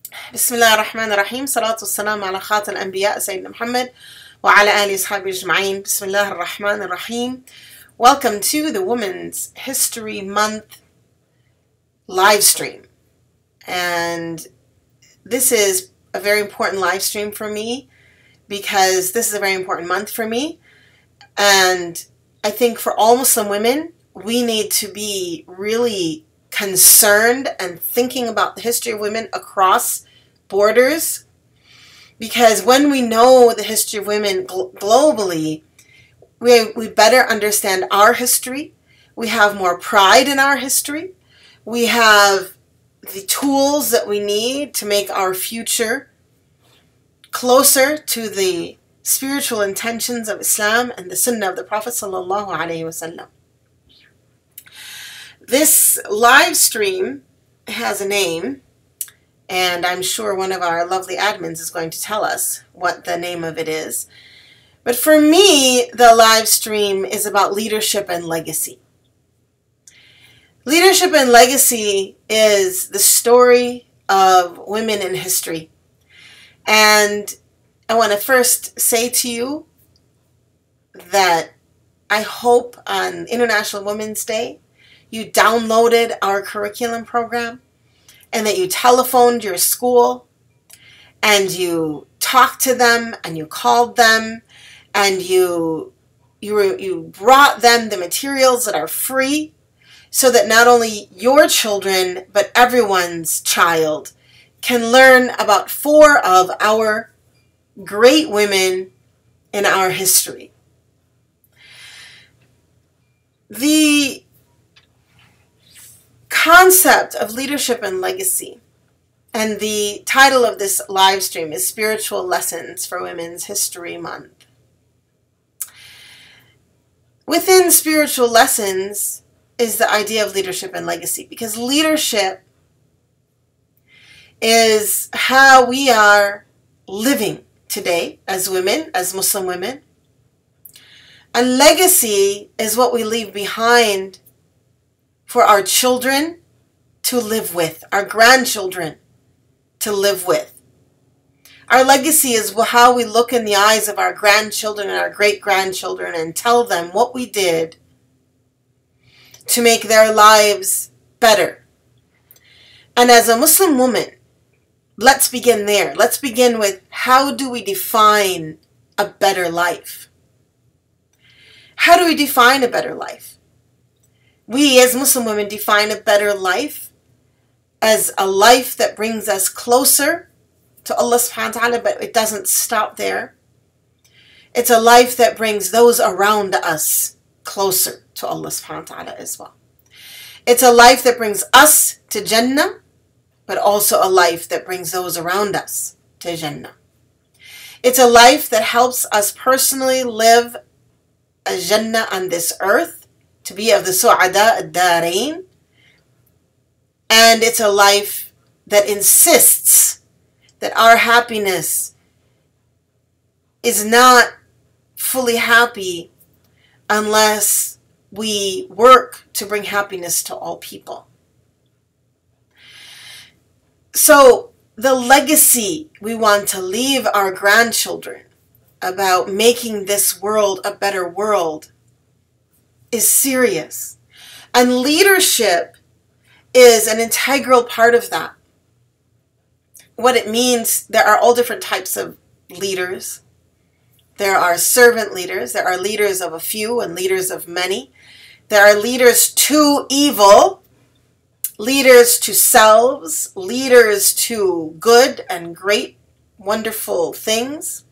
بسم الله الرحمن الرحيم. صلاة والسلام على خاتم الأنبياء سيدنا محمد وعلى آله وصحبه أجمعين. بسم الله الرحمن الرحيم. Welcome to the Women's History Month live stream. And this is a very important live stream for me because this is a very important month for me. And I think for all Muslim women, we need to be really concerned and thinking about the history of women across borders, because when we know the history of women globally, we better understand our history. We have more pride in our history. We have the tools that we need to make our future closer to the spiritual intentions of Islam and the Sunnah of the Prophet sallallahu alaihi wasallam. This live stream has a name, and I'm sure one of our lovely admins is going to tell us what the name of it is. But for me, the live stream is about leadership and legacy. Leadership and legacy is the story of women in history. And I want to first say to you that I hope on International Women's Day you downloaded our curriculum program and that you telephoned your school and you talked to them and you called them and you brought them the materials that are free so that not only your children but everyone's child can learn about 4 of our great women in our history. The concept of leadership and legacy, and the title of this live stream is Spiritual Lessons for Women's History Month. Within spiritual lessons is the idea of leadership and legacy, because leadership is how we are living today as women, as Muslim women, and legacy is what we leave behind for our children to live with, our grandchildren to live with. Our legacy is how we look in the eyes of our grandchildren and our great-grandchildren and tell them what we did to make their lives better. And as a Muslim woman, let's begin there. Let's begin with, how do we define a better life? How do we define a better life? We as Muslim women define a better life as a life that brings us closer to Allah subhanahu wa ta'ala, but it doesn't stop there. It's a life that brings those around us closer to Allah subhanahu wa ta'ala as well. It's a life that brings us to Jannah, but also a life that brings those around us to Jannah. It's a life that helps us personally live a Jannah on this earth, to be of the Su'ada ad-Darain. And it's a life that insists that our happiness is not fully happy unless we work to bring happiness to all people. So the legacy we want to leave our grandchildren about making this world a better world is serious. And leadership is an integral part of that. What it means, there are all different types of leaders. There are servant leaders. There are leaders of a few and leaders of many. There are leaders to evil, leaders to selves, leaders to good and great, wonderful things.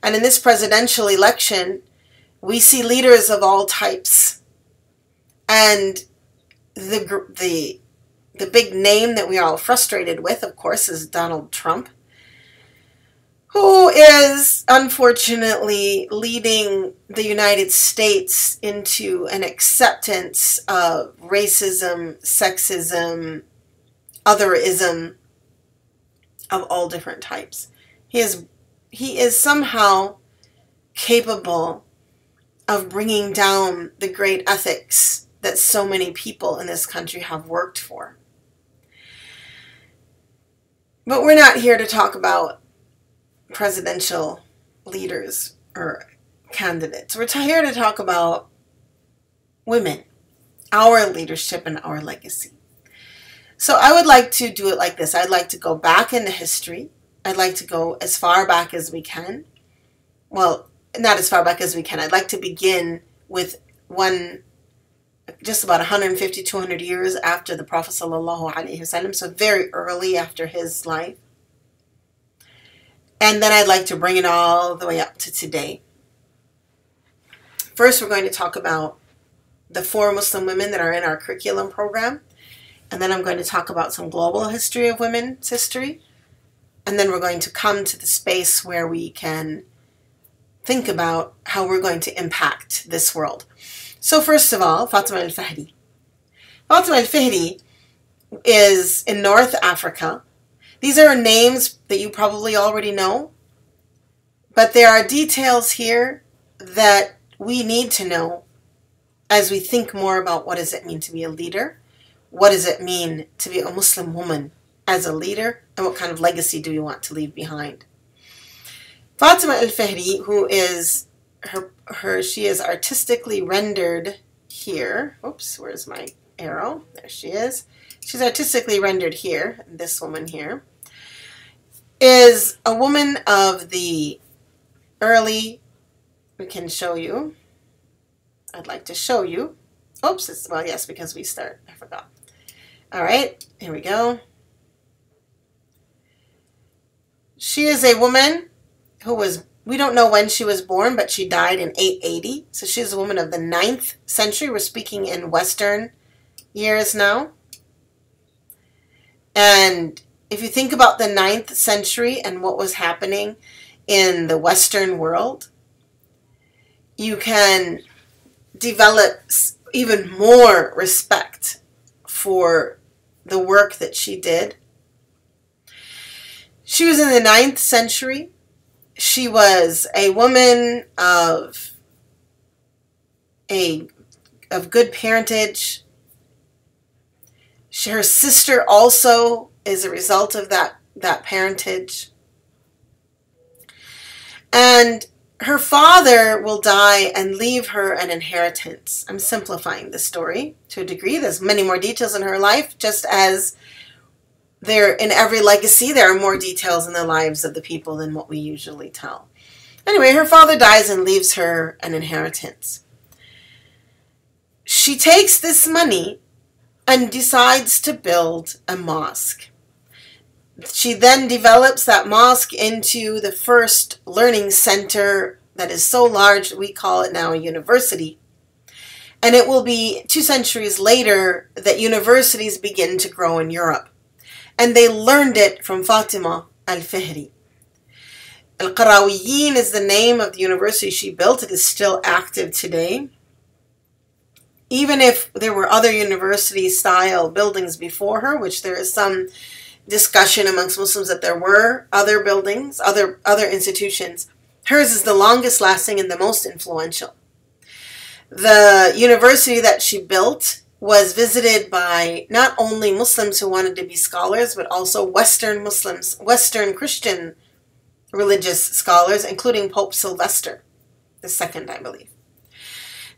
And in this presidential election, we see leaders of all types. And the big name that we are all frustrated with, of course, is Donald Trump, who is unfortunately leading the United States into an acceptance of racism, sexism, otherism of all different types. He is somehow capable of bringing down the great ethics that so many people in this country have worked for. But we're not here to talk about presidential leaders or candidates. We're here to talk about women, our leadership and our legacy. So I would like to do it like this. I'd like to go back into history. I'd like to go as far back as we can. Well, not as far back as we can. I'd like to begin with just about 150, 200 years after the Prophet sallallahu alaihi wasallam, so very early after his life. And then I'd like to bring it all the way up to today. First, we're going to talk about the 4 Muslim women that are in our curriculum program. And then I'm going to talk about some global history of women's history. And then we're going to come to the space where we can think about how we're going to impact this world. So first of all, Fatima al-Fihri. Fatima al-Fihri is in North Africa. These are names that you probably already know, but there are details here that we need to know as we think more about what does it mean to be a leader, what does it mean to be a Muslim woman as a leader, and what kind of legacy do you want to leave behind. Fatima al-Fihri, who is she is artistically rendered here. Oops, where's my arrow? There she is. She's artistically rendered here. This woman here is a woman of the early, we can show you. I'd like to show you. Oops, well, yes, because we start. I forgot. All right, here we go. She is a woman who was, we don't know when she was born, but she died in 880. So she's a woman of the 9th century. We're speaking in Western years now. And if you think about the 9th century and what was happening in the Western world, you can develop even more respect for the work that she did. She was in the 9th century. She was a woman of good parentage. Her sister also is a result of that parentage. And her father will die and leave her an inheritance. I'm simplifying the story to a degree. There's many more details in her life, just as there in every legacy, there are more details in the lives of the people than what we usually tell. Anyway, her father dies and leaves her an inheritance. She takes this money and decides to build a mosque. She then develops that mosque into the first learning center that is so large, we call it now a university. And it will be 2 centuries later that universities begin to grow in Europe. And they learned it from Fatima al-Fihri. Al-Qarawiyyin is the name of the university she built. It is still active today. Even if there were other university-style buildings before her, which there is some discussion amongst Muslims that there were other buildings, other institutions, hers is the longest lasting and the most influential. The university that she built was visited by not only Muslims who wanted to be scholars, but also Western Muslims, Western Christian religious scholars, including Pope Sylvester II, I believe.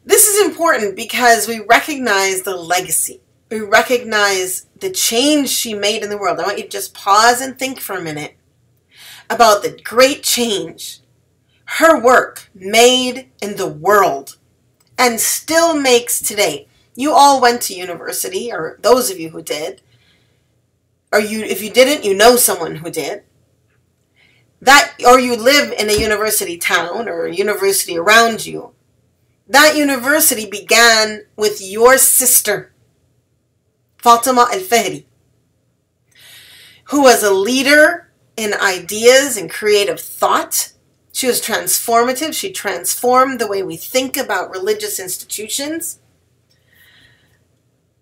This is important because we recognize the legacy. We recognize the change she made in the world. I want you to just pause and think for a minute about the great change her work made in the world and still makes today. You all went to university, or those of you who did, or if you didn't, you know someone who did. Or you live in a university town or a university around you. That university began with your sister, Fatima al-Fihri, who was a leader in ideas and creative thought. She was transformative. She transformed the way we think about religious institutions.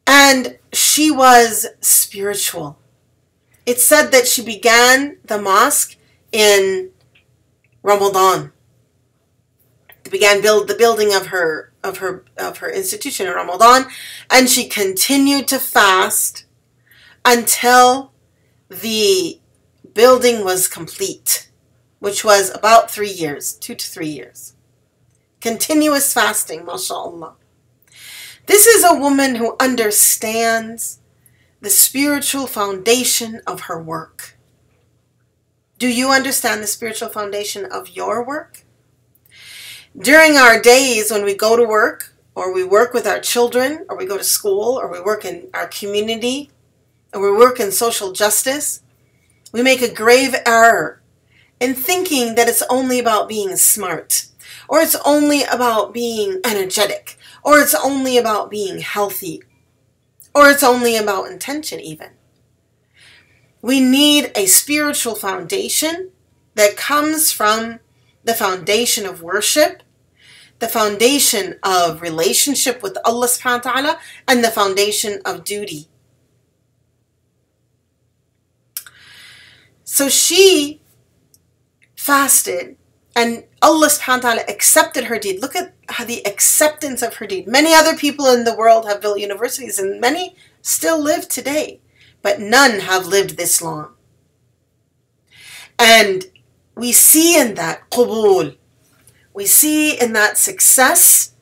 And she was spiritual. It's said that she began the mosque in Ramadan. Began the building of her institution in Ramadan, and she continued to fast until the building was complete, which was about 3 years, 2 to 3 years. Continuous fasting, mashallah. This is a woman who understands the spiritual foundation of her work. Do you understand the spiritual foundation of your work? During our days when we go to work, or we work with our children, or we go to school, or we work in our community, or we work in social justice, we make a grave error in thinking that it's only about being smart, or it's only about being energetic, or it's only about being healthy, or it's only about intention even. We need a spiritual foundation that comes from the foundation of worship, the foundation of relationship with Allah subhanahu wa ta'ala, and the foundation of duty. So she fasted, and Allah subhanahu wa ta'ala accepted her deed. Look at how the acceptance of her deed. Many other people in the world have built universities, and many still live today, but none have lived this long. And we see in that qubul, we see in that success,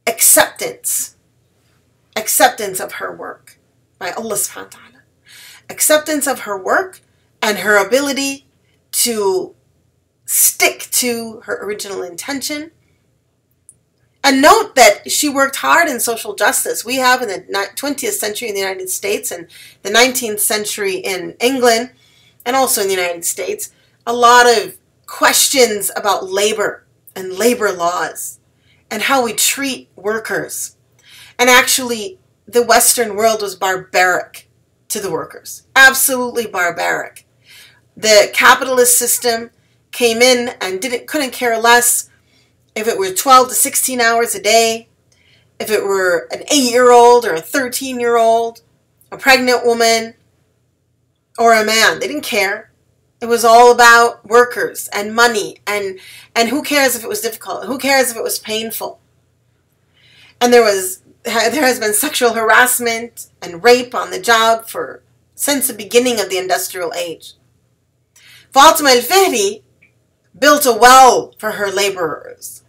acceptance of her work by Allah subhanahu wa ta'ala. Acceptance of her work and her ability to stick to her original intention. And note that she worked hard in social justice. We have in the 20th century in the United States and the 19th century in England and also in the United States, a lot of questions about labor and labor laws and how we treat workers. And actually, the Western world was barbaric to the workers. Absolutely barbaric. The capitalist system came in and couldn't care less if it were 12 to 16 hours a day, if it were an 8-year-old or a 13-year-old, a pregnant woman, or a man. They didn't care. It was all about workers and money, and who cares if it was difficult? Who cares if it was painful? And there has been sexual harassment and rape on the job since the beginning of the industrial age. Fatima al-Fihri built a well for her laborers.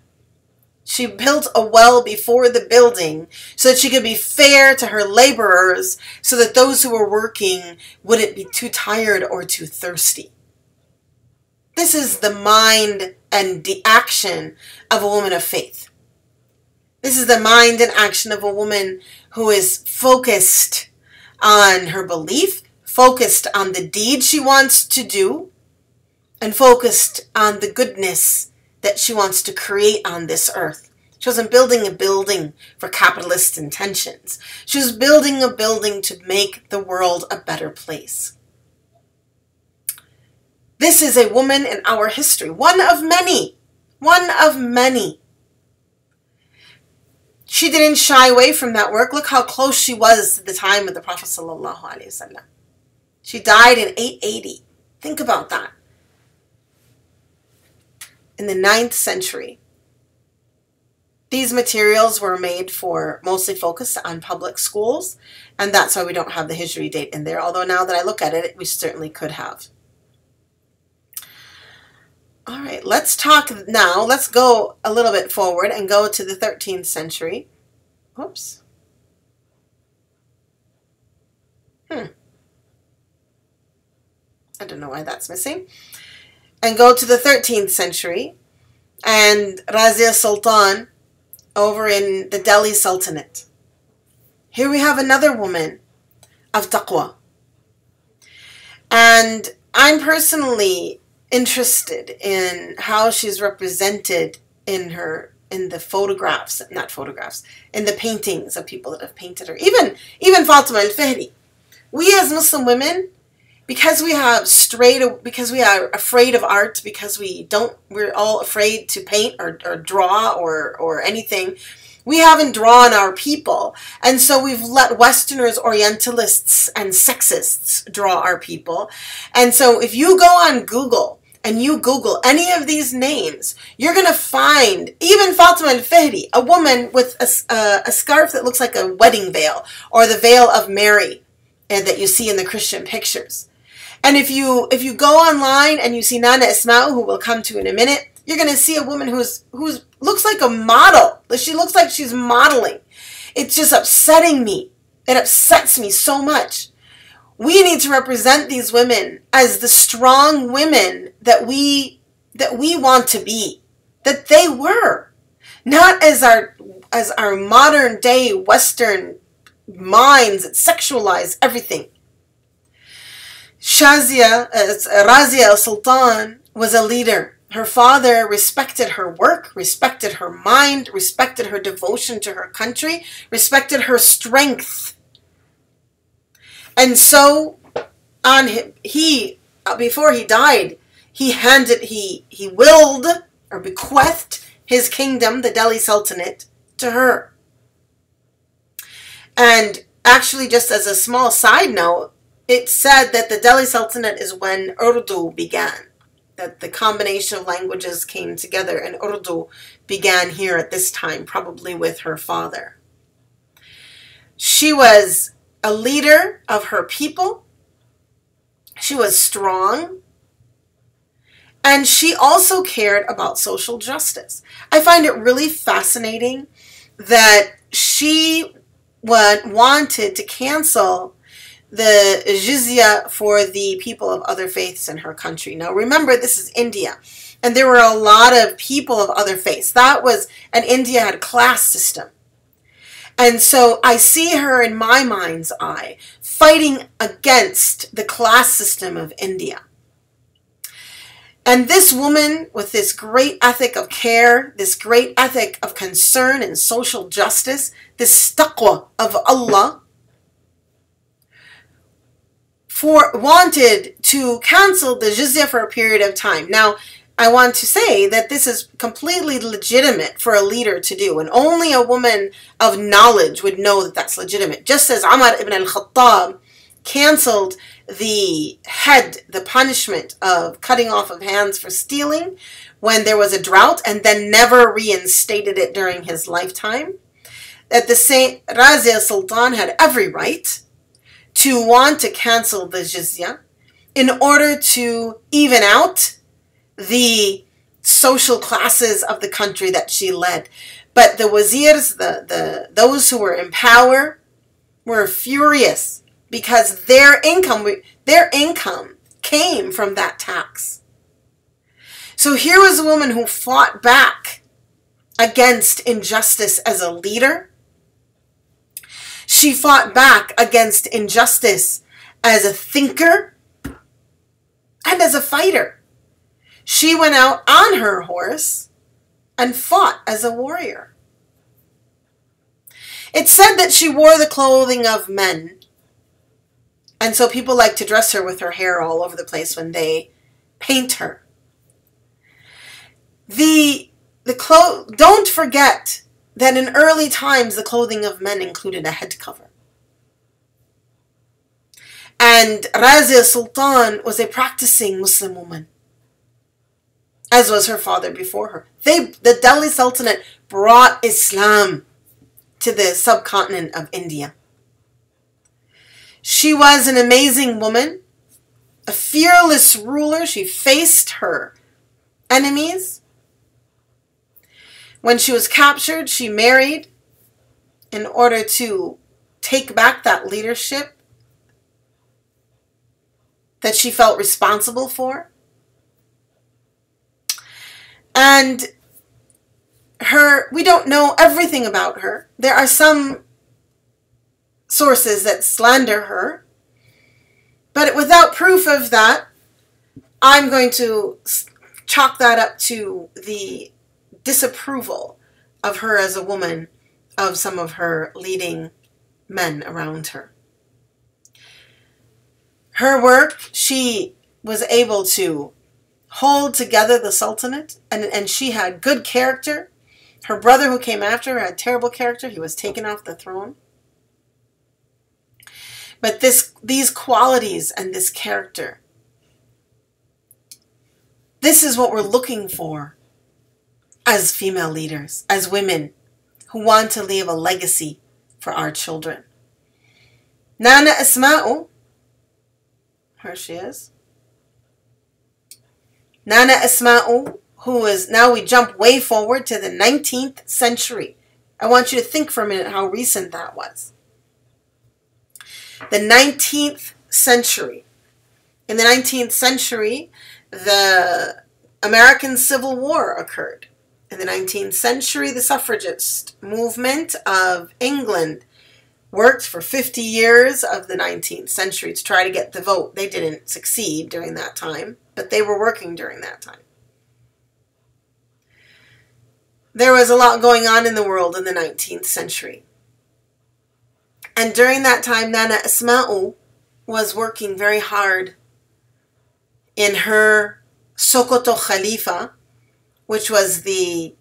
She built a well before the building so that she could be fair to her laborers, so that those who were working wouldn't be too tired or too thirsty. This is the mind and the action of a woman of faith. This is the mind and action of a woman who is focused on her belief, focused on the deed she wants to do, and focused on the goodness that she wants to create on this earth. She wasn't building a building for capitalist intentions. She was building a building to make the world a better place. This is a woman in our history, one of many. One of many. She didn't shy away from that work. Look how close she was to the time of the Prophet sallallahu alaihi wasallam. She died in 880. Think about that. In the 9th century. These materials were made for mostly focused on public schools, and that's why we don't have the Hijri date in there, although now that I look at it, we certainly could have. All right, let's talk now. Let's go a little bit forward and go to the 13th century. Oops. I don't know why that's missing. And go to the 13th century and Razia Sultan over in the Delhi Sultanate. Here we have another woman of taqwa. And I'm personally interested in how she's represented in the photographs, not photographs, in the paintings of people that have painted her. Even Fatima al-Fihri. We as Muslim women, because we are afraid of art, because we're all afraid to paint or draw or anything. We haven't drawn our people. And so we've let Westerners, Orientalists, and sexists draw our people. And so if you go on Google and you Google any of these names, you're going to find even Fatima al-Fihri, a woman with a scarf that looks like a wedding veil, or the veil of Mary that you see in the Christian pictures. And if you go online and you see Nana Asma'u, who we'll come to in a minute, you're going to see a woman who's looks like a model. She looks like she's modeling. It's just upsetting me. It upsets me so much. We need to represent these women as the strong women that we want to be, that they were, not as our modern day Western minds that sexualize everything. Razia al-Sultan was a leader. Her father respected her work, respected her mind, respected her devotion to her country, respected her strength. And so on before he died, he willed or bequeathed his kingdom, the Delhi Sultanate, to her. And actually, just as a small side note, it's said that the Delhi Sultanate is when Urdu began, that the combination of languages came together, and Urdu began here at this time, probably with her father. She was a leader of her people. She was strong. And she also cared about social justice. I find it really fascinating that she wanted to cancel the jizya for the people of other faiths in her country. Now remember, this is India, and there were a lot of people of other faiths. And India had a class system. And so I see her in my mind's eye fighting against the class system of India. And this woman, with this great ethic of care, this great ethic of concern and social justice, this taqwa of Allah, wanted to cancel the jizya for a period of time. Now, I want to say that this is completely legitimate for a leader to do, and only a woman of knowledge would know that that's legitimate. Just as Umar ibn al-Khattab canceled the punishment of cutting off of hands for stealing when there was a drought, and then never reinstated it during his lifetime. At the same, Razia Sultan had every right to want to cancel the jizya in order to even out the social classes of the country that she led. But the wazirs, those who were in power, were furious because their income came from that tax. So here was a woman who fought back against injustice as a leader. She fought back against injustice as a thinker and as a fighter. She went out on her horse and fought as a warrior. It's said that she wore the clothing of men. And so people like to dress her with her hair all over the place when they paint her. Don't forget that in early times the clothing of men included a head cover. And Razia Sultan was a practicing Muslim woman, as was her father before her. The Delhi Sultanate brought Islam to the subcontinent of India. She was an amazing woman, a fearless ruler. She faced her enemies. When she was captured, she married in order to take back that leadership that she felt responsible for. And we don't know everything about her. There are some sources that slander her, but without proof of that, I'm going to chalk that up to the disapproval of her as a woman of some of her leading men around her. Her work, she was able to hold together the Sultanate, and she had good character. Her brother who came after her had terrible character. He was taken off the throne. But these qualities and this character, this is what we're looking for as female leaders, as women who want to leave a legacy for our children. Nana Asma'u, here she is. Nana Asma'u, who is, now we jump way forward to the 19th century. I want you to think for a minute how recent that was. The 19th century. In the 19th century, the American Civil War occurred. In the 19th century, the suffragist movement of England worked for 50 years of the 19th century to try to get the vote. They didn't succeed during that time, but they were working during that time. There was a lot going on in the world in the 19th century. And during that time, Nana Asma'u was working very hard in her Sokoto Khalifa, which was the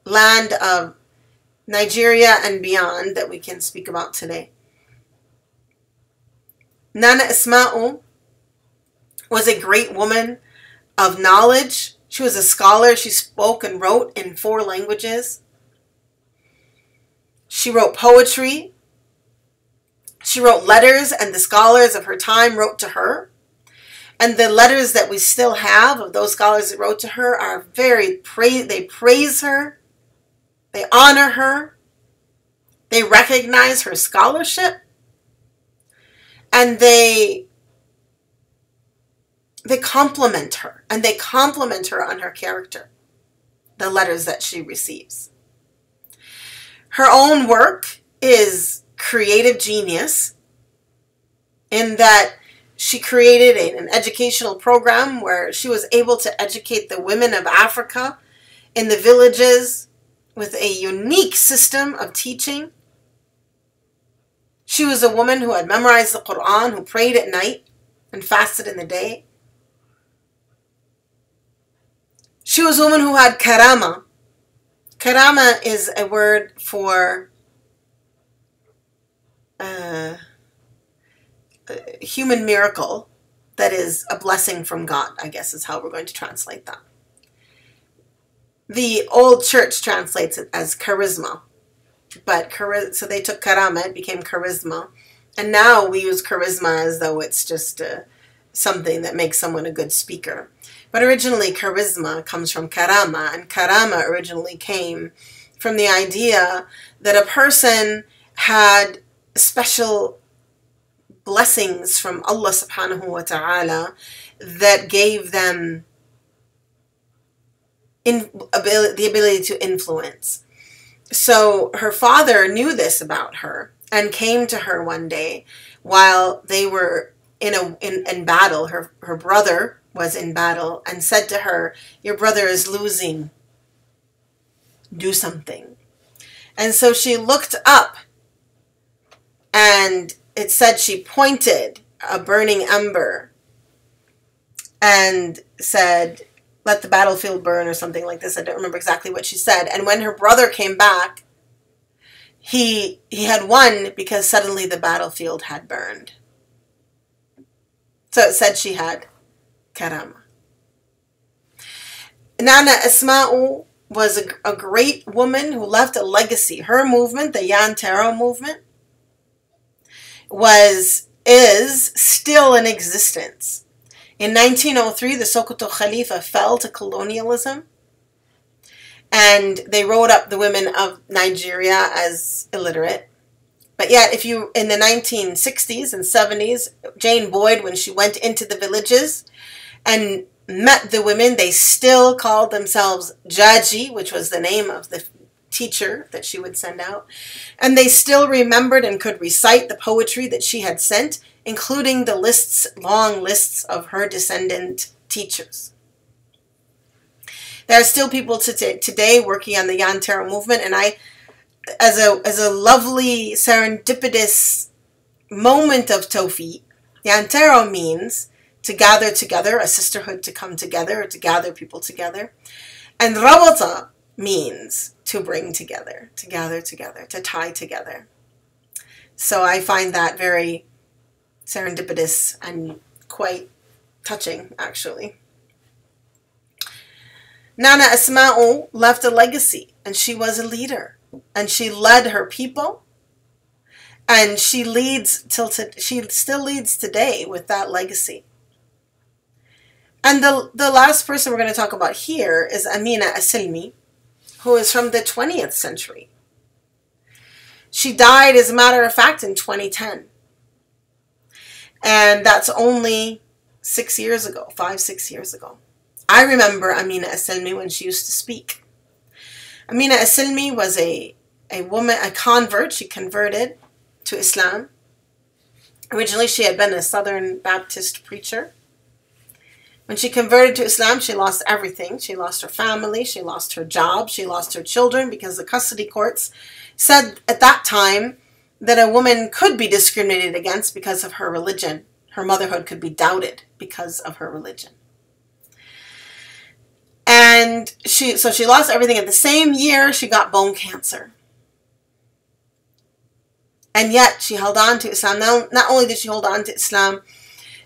land of Nigeria and beyond that we can speak about today. Nana Asma'u was a great woman of knowledge. She was a scholar. She spoke and wrote in 4 languages. She wrote poetry. She wrote letters, and the scholars of her time wrote to her. And the letters that we still have of those scholars that wrote to her are they praise her, they honor her, they recognize her scholarship, and they compliment her, and they compliment her on her character, the letters that she receives. Her own work is creative genius in that she created an educational program where she was able to educate the women of Africa in the villages with a unique system of teaching. She was a woman who had memorized the Quran, who prayed at night and fasted in the day. She was a woman who had karama. Karama is a word for human miracle that is a blessing from God, I guess is how we're going to translate that. The old church translates it as charisma, but so they took karama, it became charisma, and now we use charisma as though it's just something that makes someone a good speaker. But originally charisma comes from karama, and karama originally came from the idea that a person had special blessings from Allah subhanahu wa ta'ala that gave them the ability to influence. So her father knew this about her and came to her one day while they were in battle. Her brother was in battle and said to her, "Your brother is losing. Do something." And so she looked up, and it said she pointed a burning ember and said, "Let the battlefield burn," or something like this. I don't remember exactly what she said. And when her brother came back, he had won because suddenly the battlefield had burned. So it said she had karama. Nana Asma'u was a great woman who left a legacy. Her movement, the Yan Taro movement, is still in existence. In 1903, the Sokoto Khalifa fell to colonialism, and they wrote up the women of Nigeria as illiterate. But yet, in the 1960s and 70s, Jane Boyd, when she went into the villages and met the women, they still called themselves Jaji, which was the name of the teacher that she would send out. And they still remembered and could recite the poetry that she had sent, including the long lists of her descendant teachers. There are still people today working on the Yan Taro movement, and I, as a lovely serendipitous moment of Tawfiq, Yan Taro means to gather together, a sisterhood to come together, or to gather people together. And Rabata means to bring together, to gather together, to tie together. So I find that very serendipitous and quite touching, actually. Nana Asma'u left a legacy, and she was a leader, and she led her people, and she still leads today with that legacy. And the last person we're going to talk about here is Amina Asilmi, who is from the 20th century. She died, as a matter of fact, in 2010. And that's only 6 years ago, 5-6 years ago. I remember Amina Asilmi when she used to speak. Amina Asilmi was a woman, a convert. She converted to Islam. Originally, she had been a Southern Baptist preacher. When she converted to Islam, she lost everything. She lost her family. She lost her job. She lost her children because the custody courts said at that time that a woman could be discriminated against because of her religion. Her motherhood could be doubted because of her religion. And she lost everything. At the same year, she got bone cancer. And yet, she held on to Islam. Now, not only did she hold on to Islam,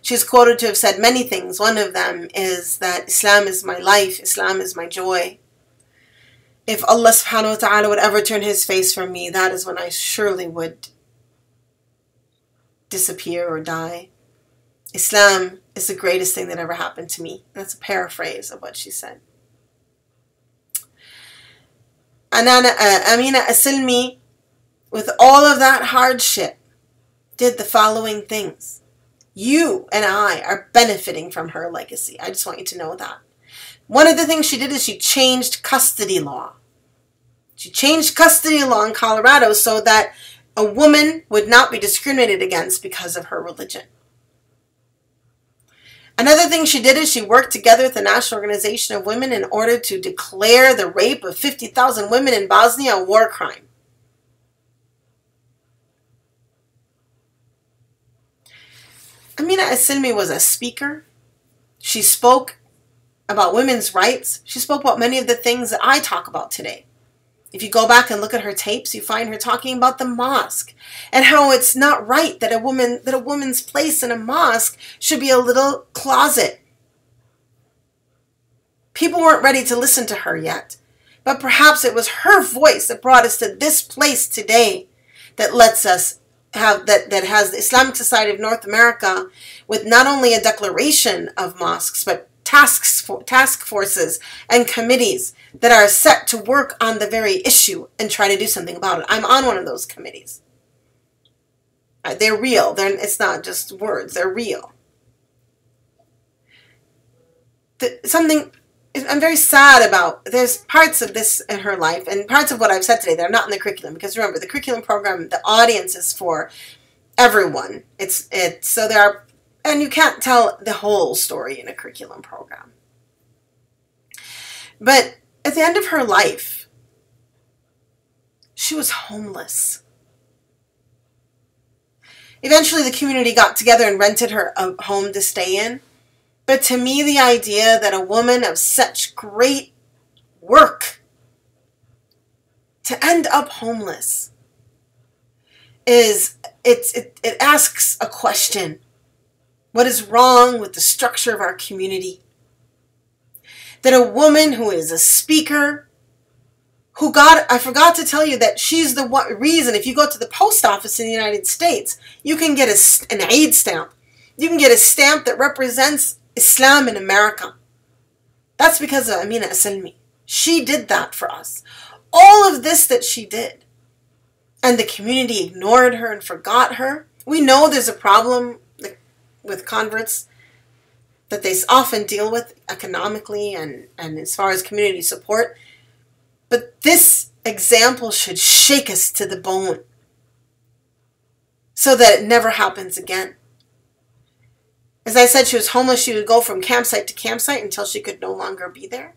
she's quoted to have said many things. One of them is that Islam is my life. Islam is my joy. If Allah subhanahu wa ta'ala would ever turn his face from me, that is when I surely would disappear or die. Islam is the greatest thing that ever happened to me. That's a paraphrase of what she said. Amina Asilmi, with all of that hardship, did the following things. You and I are benefiting from her legacy. I just want you to know that. One of the things she did is she changed custody law. She changed custody law in Colorado so that a woman would not be discriminated against because of her religion. Another thing she did is she worked together with the National Organization of Women in order to declare the rape of 50,000 women in Bosnia a war crime. Amina Asilmi was a speaker. She spoke about women's rights. She spoke about many of the things that I talk about today. If you go back and look at her tapes, you find her talking about the mosque and how it's not right that a woman's place in a mosque should be a little closet. People weren't ready to listen to her yet, but perhaps it was her voice that brought us to this place today that lets us have that has the Islamic Society of North America with not only a declaration of mosques, but task forces and committees that are set to work on the very issue and try to do something about it. I'm on one of those committees. They're real. It's not just words. They're real. Something I'm very sad about, there's parts of this in her life and parts of what I've said today that are not in the curriculum. Because remember, the curriculum program, the audience is for everyone. So there are, and you can't tell the whole story in a curriculum program. But at the end of her life, she was homeless. Eventually, the community got together and rented her a home to stay in. But to me, the idea that a woman of such great work to end up homeless it asks a question. What is wrong with the structure of our community? That a woman who is a speaker, I forgot to tell you that she's the reason, if you go to the post office in the United States, you can get an Eid stamp. You can get a stamp that represents Islam in America. That's because of Amina Asilmi. She did that for us. All of this that she did. And the community ignored her and forgot her. We know there's a problem with converts that they often deal with economically and as far as community support. But this example should shake us to the bone so that it never happens again. As I said, she was homeless. She would go from campsite to campsite until she could no longer be there.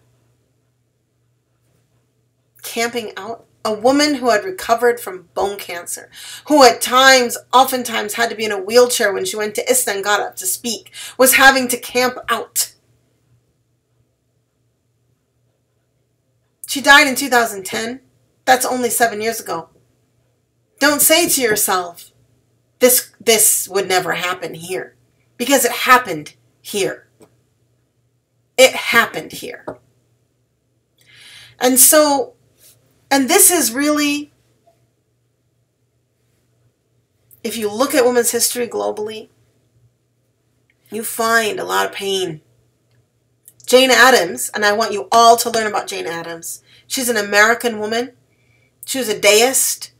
Camping out. A woman who had recovered from bone cancer, who at times, oftentimes had to be in a wheelchair when she went to ISNA and got up to speak, was having to camp out. She died in 2010. That's only 7 years ago. Don't say to yourself, this would never happen here. Because it happened here. It happened here. And this is really, if you look at women's history globally, you find a lot of pain. Jane Addams, and I want you all to learn about Jane Addams. She's an American woman. She was a deist.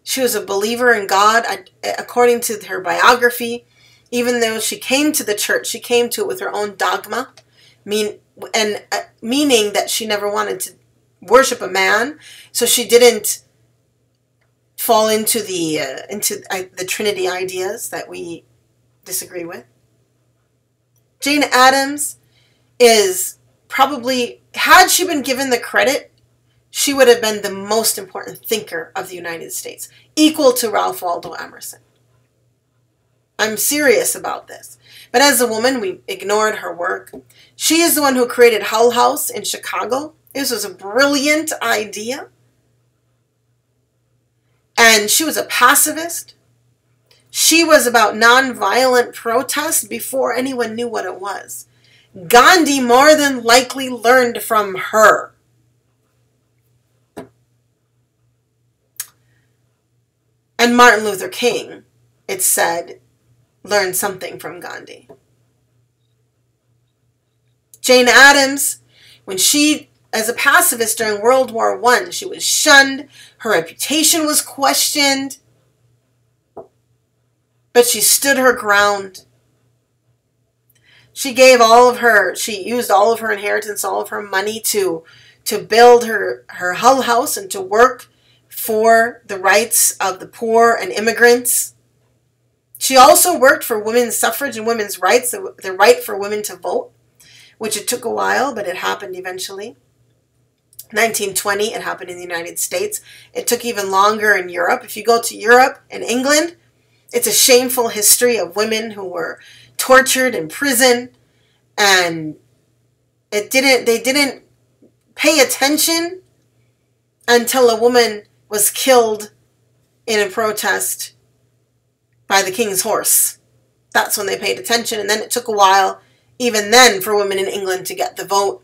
She was a believer in God, according to her biography. Even though she came to the church, she came to it with her own dogma, meaning that she never wanted to worship a man, so she didn't fall into the Trinity ideas that we disagree with. Jane Addams is probably, had she been given the credit, she would have been the most important thinker of the United States, equal to Ralph Waldo Emerson. I'm serious about this. But as a woman, we ignored her work. She is the one who created Hull House in Chicago. This was a brilliant idea. And she was a pacifist. She was about nonviolent protest before anyone knew what it was. Gandhi more than likely learned from her. And Martin Luther King, it's said, learned something from Gandhi. Jane Addams, when she, as a pacifist during World War I, she was shunned, her reputation was questioned, but she stood her ground. She used all of her inheritance, all of her money to build her Hull House and to work for the rights of the poor and immigrants. She also worked for women's suffrage and women's rights, the right for women to vote, which it took a while, but it happened eventually. 1920, it happened in the United States. It took even longer in Europe. If you go to Europe and England, it's a shameful history of women who were tortured in prison, and they didn't pay attention until a woman was killed in a protest by the king's horse. That's when they paid attention, and then it took a while, even then, for women in England to get the vote.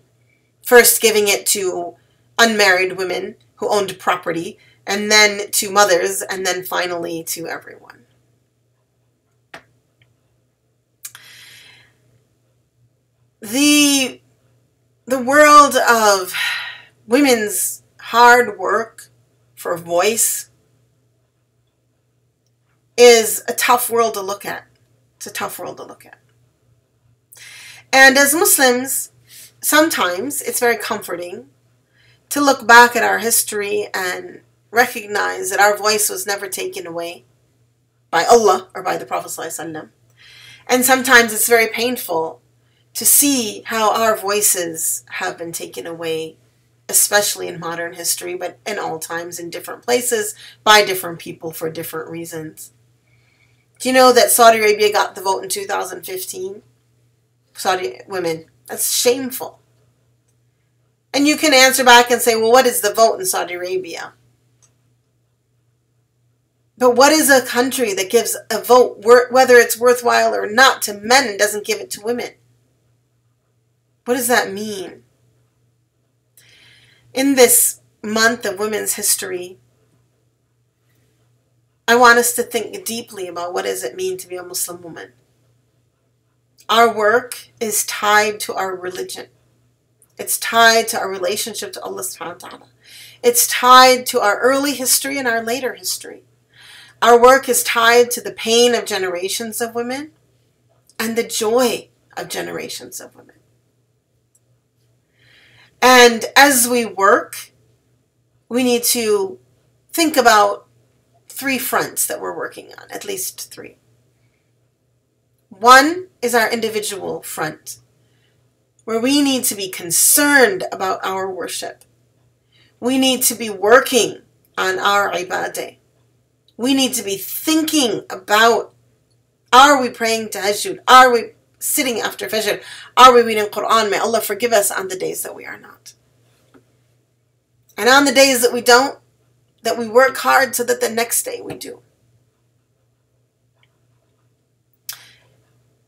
First giving it to unmarried women who owned property, and then to mothers, and then finally to everyone. The world of women's hard work for voice is a tough world to look at. It's a tough world to look at. And as Muslims, sometimes it's very comforting to look back at our history and recognize that our voice was never taken away by Allah or by the Prophet ﷺ. And sometimes it's very painful to see how our voices have been taken away, especially in modern history, but in all times, in different places, by different people for different reasons. Do you know that Saudi Arabia got the vote in 2015? Saudi women. That's shameful. And you can answer back and say, well, what is the vote in Saudi Arabia? But what is a country that gives a vote, whether it's worthwhile or not, to men and doesn't give it to women? What does that mean? In this month of women's history, I want us to think deeply about what does it mean to be a Muslim woman. Our work is tied to our religion. It's tied to our relationship to Allah subhanahu wa ta'ala. It's tied to our early history and our later history. Our work is tied to the pain of generations of women and the joy of generations of women. And as we work, we need to think about 3 fronts that we're working on, at least 3. One is our individual front, where we need to be concerned about our worship. We need to be working on our ibadah. We need to be thinking about, are we praying tahajjud? Are we sitting after Fajr? Are we reading Quran? May Allah forgive us on the days that we are not. And on the days that we don't, that we work hard so that the next day we do.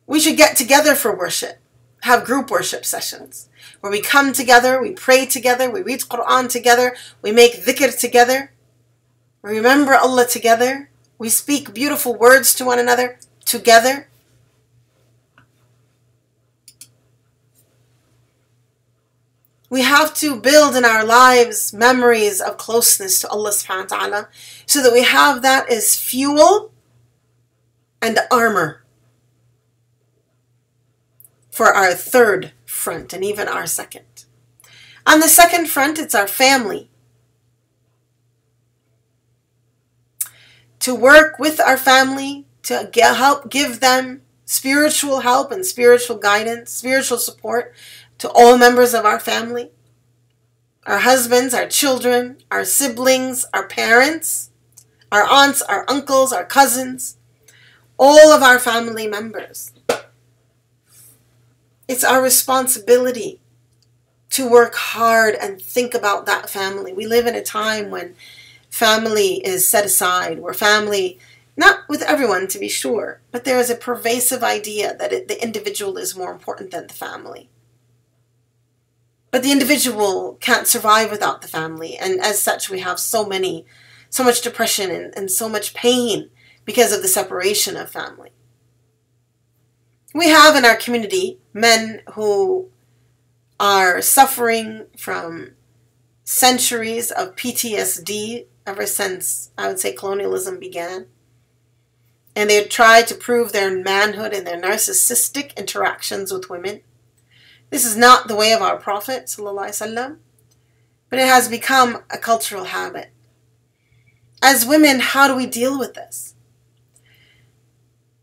We should get together for worship, have group worship sessions, where we come together, we pray together, we read Quran together, we make dhikr together, we remember Allah together, we speak beautiful words to one another together. We have to build in our lives memories of closeness to Allah subhanahu wa ta'ala so that we have that as fuel and armor for our third front and even our second. On the second front, it's our family. To work with our family, to help give them spiritual help and spiritual guidance, spiritual support to all members of our family, our husbands, our children, our siblings, our parents, our aunts, our uncles, our cousins, all of our family members. It's our responsibility to work hard and think about that family. We live in a time when family is set aside, where family, not with everyone to be sure, but there is a pervasive idea that the individual is more important than the family. But the individual can't survive without the family, and as such we have so much depression and so much pain because of the separation of family. We have in our community men who are suffering from centuries of PTSD ever since, I would say, colonialism began. And they tried to prove their manhood in their narcissistic interactions with women. This is not the way of our Prophet ﷺ, but it has become a cultural habit. As women, how do we deal with this?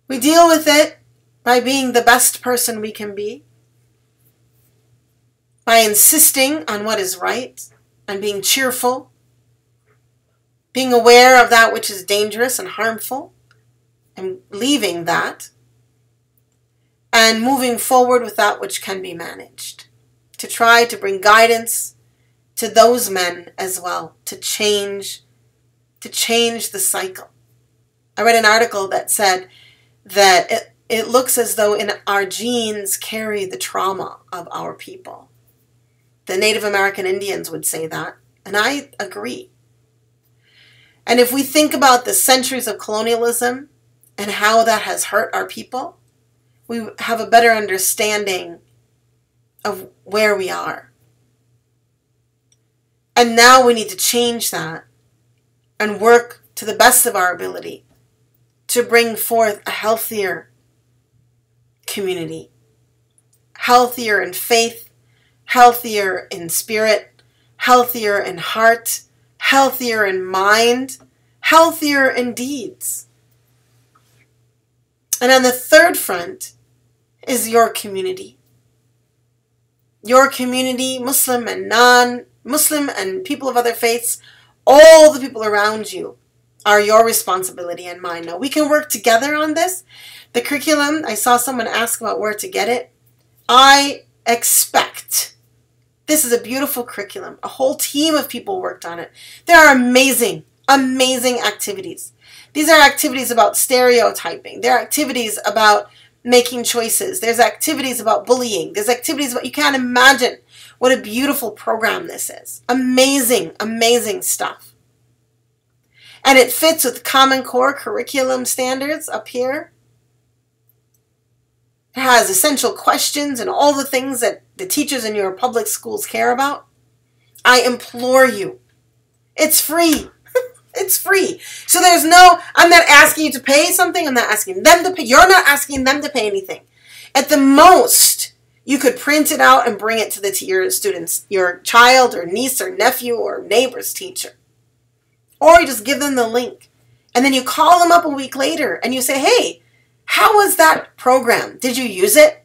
We deal with it by being the best person we can be, by insisting on what is right and being cheerful, being aware of that which is dangerous and harmful and leaving that, and moving forward with that which can be managed, to try to bring guidance to those men as well, to change the cycle. I read an article that said that it looks as though in our genes carry the trauma of our people. The Native American Indians would say that, and I agree. And if we think about the centuries of colonialism and how that has hurt our people, we have a better understanding of where we are. And now we need to change that and work to the best of our ability to bring forth a healthier community, healthier in faith, healthier in spirit, healthier in heart, healthier in mind, healthier in deeds. And on the third front is your community. Your community, Muslim and non-Muslim and people of other faiths, all the people around you are your responsibility and mine. Now, we can work together on this. The curriculum, I saw someone ask about where to get it. I expect this is a beautiful curriculum. A whole team of people worked on it. There are amazing, amazing activities. These are activities about stereotyping. There are activities about making choices. There's activities about bullying. There's activities about, you can't imagine what a beautiful program this is. Amazing, amazing stuff. And it fits with Common Core curriculum standards up here. It has essential questions and all the things that the teachers in your public schools care about. I implore you. It's free. It's free. So there's no, I'm not asking you to pay something. I'm not asking them to pay. You're not asking them to pay anything. At the most, you could print it out and bring it to your students, your child or niece or nephew or neighbor's teacher. Or you just give them the link. And then you call them up a week later and you say, hey, how was that program? Did you use it?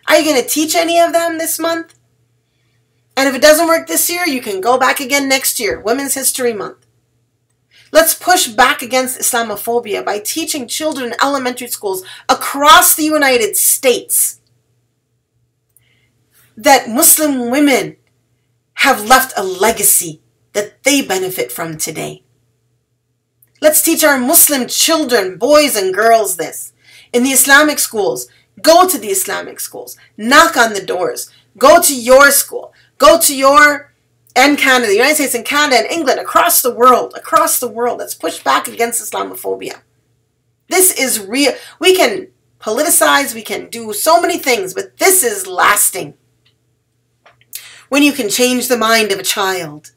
Are you going to teach any of them this month? And if it doesn't work this year, you can go back again next year, Women's History Month. Let's push back against Islamophobia by teaching children in elementary schools across the United States that Muslim women have left a legacy that they benefit from today. Let's teach our Muslim children, boys and girls, this. In the Islamic schools, go to the Islamic schools, knock on the doors, go to your school, go to your, and Canada, the United States and Canada and England, across the world. Let's push back against Islamophobia. This is real. We can politicize, we can do so many things, but this is lasting. when you can change the mind of a child,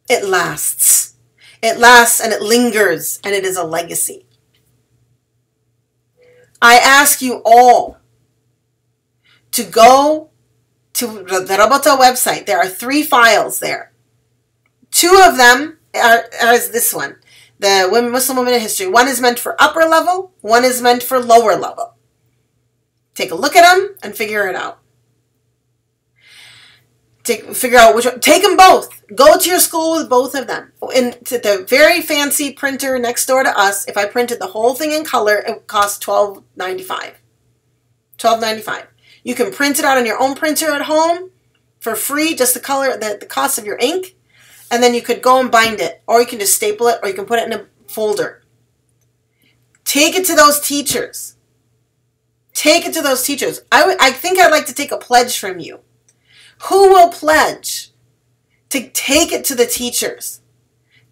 it lasts. It lasts and it lingers, and it is a legacy. I ask you all to go to the Rabata website. There are 3 files there. 2 of them are this one, the Muslim Women in History. One is meant for upper level, one is meant for lower level. Take a look at them and figure it out. Figure out which one. Take them both. Go to your school with both of them. To the very fancy printer next door to us, if I printed the whole thing in color, it would cost $12.95. $12.95. You can print it out on your own printer at home for free, just the color, the cost of your ink, and then you could go and bind it, or you can just staple it, or you can put it in a folder. Take it to those teachers. Take it to those teachers. I think I'd like to take a pledge from you. Who will pledge to take it to the teachers?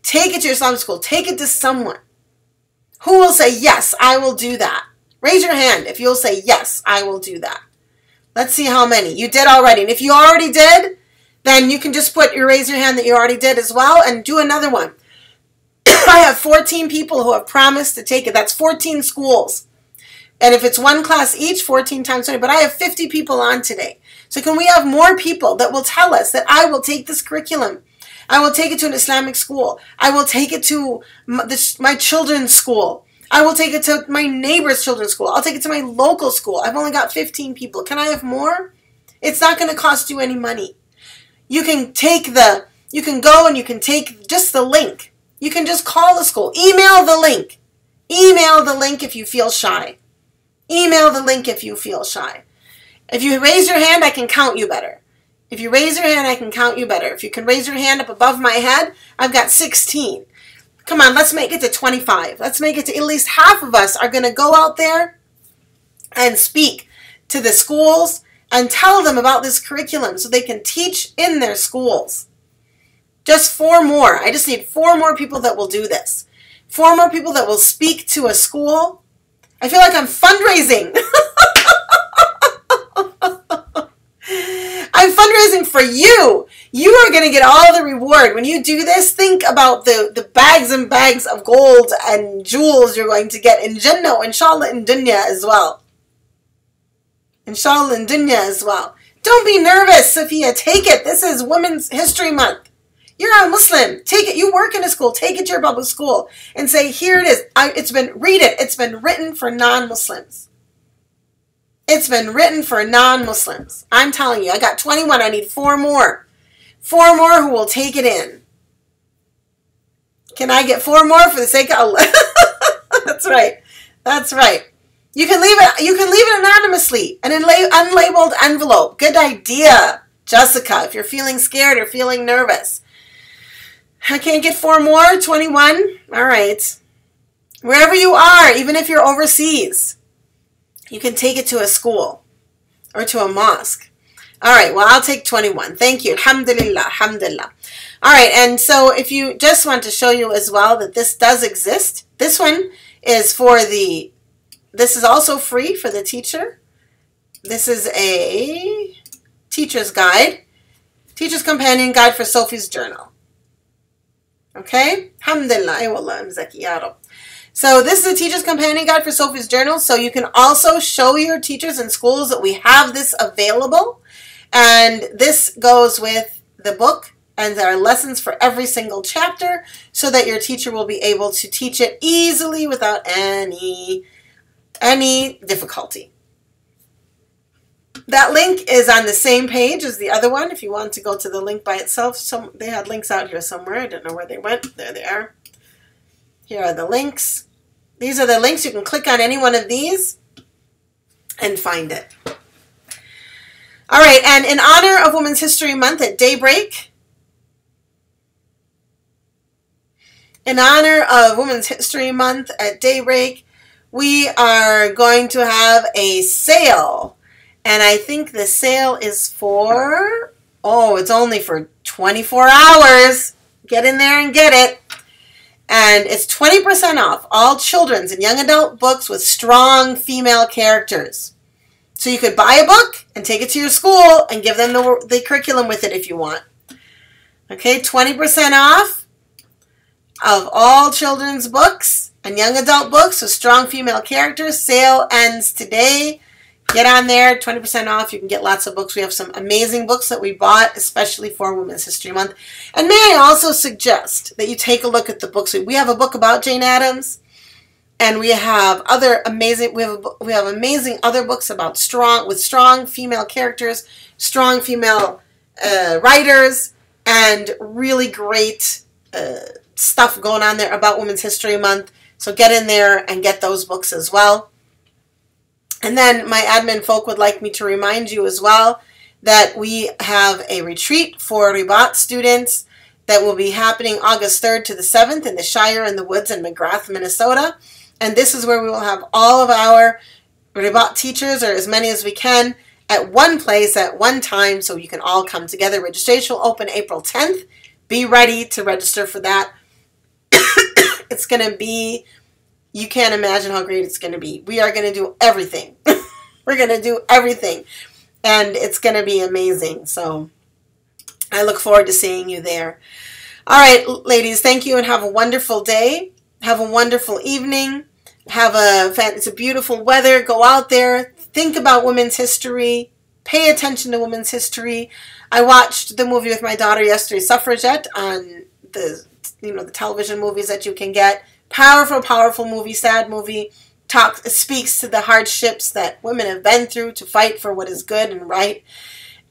Take it to your Islamic school. Take it to someone. Who will say, yes, I will do that? Raise your hand if you'll say, yes, I will do that. Let's see how many. You did already. And if you already did, then you can just raise your hand that you already did as well and do another one. I have 14 people who have promised to take it. That's 14 schools. And if it's 1 class each, 14 times 20. But I have 50 people on today. So can we have more people that will tell us that I will take this curriculum? I will take it to an Islamic school. I will take it to my children's school. I will take it to my neighbor's children's school. I'll take it to my local school. I've only got 15 people. Can I have more? It's not going to cost you any money. You can go and you can take just the link. You can just call the school. Email the link. Email the link if you feel shy. Email the link if you feel shy. If you raise your hand, I can count you better. If you raise your hand, I can count you better. If you can raise your hand up above my head, I've got 16. Come on, let's make it to 25. Let's make it to at least half of us are going to go out there and speak to the schools and tell them about this curriculum so they can teach in their schools. Just 4 more. I just need 4 more people that will do this. 4 more people that will speak to a school. I feel like I'm fundraising. I'm fundraising for you. You are going to get all the reward. When you do this, think about the bags and bags of gold and jewels you're going to get in Jannah, inshallah, in dunya as well. Inshallah, in dunya as well. Don't be nervous, Sophia. Take it. This is Women's History Month. You're a Muslim. Take it. You work in a school. Take it to your public school and say, here it is. Read it. It's been written for non-Muslims. It's been written for non-Muslims. I'm telling you, I got 21. I need 4 more. 4 more who will take it in. Can I get 4 more for the sake of Allah? That's right. That's right. You can leave it anonymously, an unlabeled envelope. Good idea, Jessica, if you're feeling scared or feeling nervous. I can't get 4 more, 21. All right. Wherever you are, even if you're overseas, you can take it to a school or to a mosque. All right, well, I'll take 21. Thank you. Alhamdulillah, alhamdulillah. All right, and so if you just want to show you as well that this does exist, this one is this is also free for the teacher. This is a teacher's guide, teacher's companion guide for Sophie's journal. Okay? Alhamdulillah, ay wallah, mzaki ya Rab. So this is a teacher's companion guide for Sophie's journal. So you can also show your teachers in schools that we have this available. And this goes with the book. And there are lessons for every single chapter so that your teacher will be able to teach it easily without any difficulty. That link is on the same page as the other one. If you want to go to the link by itself, they had links out here somewhere. I don't know where they went. There they are. Here are the links. These are the links. You can click on any one of these and find it. All right, and in honor of Women's History Month at daybreak, we are going to have a sale. And I think the sale is for, it's only for 24 hours. Get in there and get it. And it's 20% off all children's and young adult books with strong female characters. So you could buy a book and take it to your school and give them the curriculum with it if you want. Okay, 20% off of all children's books and young adult books with strong female characters. Sale ends today. Get on there, 20% off. You can get lots of books. We have some amazing books that we bought, especially for Women's History Month. And may I also suggest that you take a look at the books. We have a book about Jane Addams, and we have other amazing. We have amazing other books about strong female characters, strong female writers, and really great stuff going on there about Women's History Month. So get in there and get those books as well. And then my admin folk would like me to remind you as well that we have a retreat for Ribat students that will be happening August 3rd to the 7th in the Shire in the Woods in McGrath, Minnesota. And this is where we will have all of our Ribat teachers, or as many as we can, at one place at one time so you can all come together. Registration will open April 10th. Be ready to register for that. It's going to be... You can't imagine how great it's going to be. We are going to do everything. We're going to do everything. And it's going to be amazing. So I look forward to seeing you there. All right, ladies, thank you and have a wonderful day. Have a wonderful evening. It's a beautiful weather. Go out there. Think about women's history. Pay attention to women's history. I watched the movie with my daughter yesterday, Suffragette, on the television movies that you can get. Powerful, powerful movie, sad movie. Speaks to the hardships that women have been through to fight for what is good and right,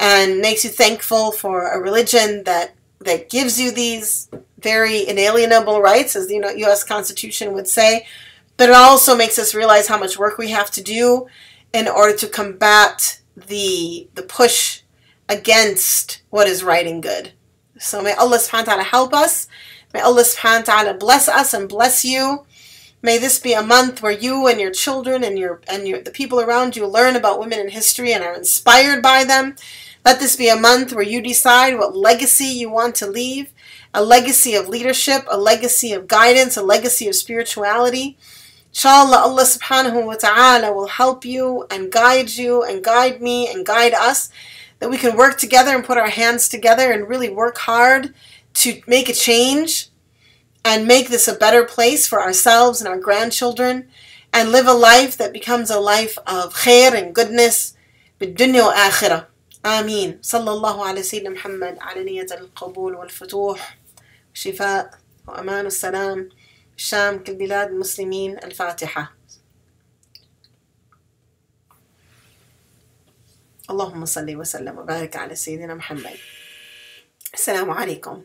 and makes you thankful for a religion that gives you these very inalienable rights, as the U.S. Constitution would say. But it also makes us realize how much work we have to do in order to combat the push against what is right and good. So may Allah subhanahu wa ta'ala help us. May Allah subhanahu wa ta'ala bless us and bless you. May this be a month where you and your children and the people around you learn about women in history and are inspired by them. Let this be a month where you decide what legacy you want to leave. A legacy of leadership, a legacy of guidance, a legacy of spirituality. Inshallah, Allah subhanahu wa ta'ala will help you and guide me and guide us. That we can work together and put our hands together and really work hard to make a change and make this a better place for ourselves and our grandchildren, and live a life that becomes a life of khair and goodness, بالدنيا وآخرة. آمين. صلى الله على سيدنا محمد على نية القبول والفتوح والشفاء وأمان السلام الشام كل بلاد المسلمين. الفاتحة. اللهم صل وسلم وبارك على سيدنا محمد. السلام عليكم.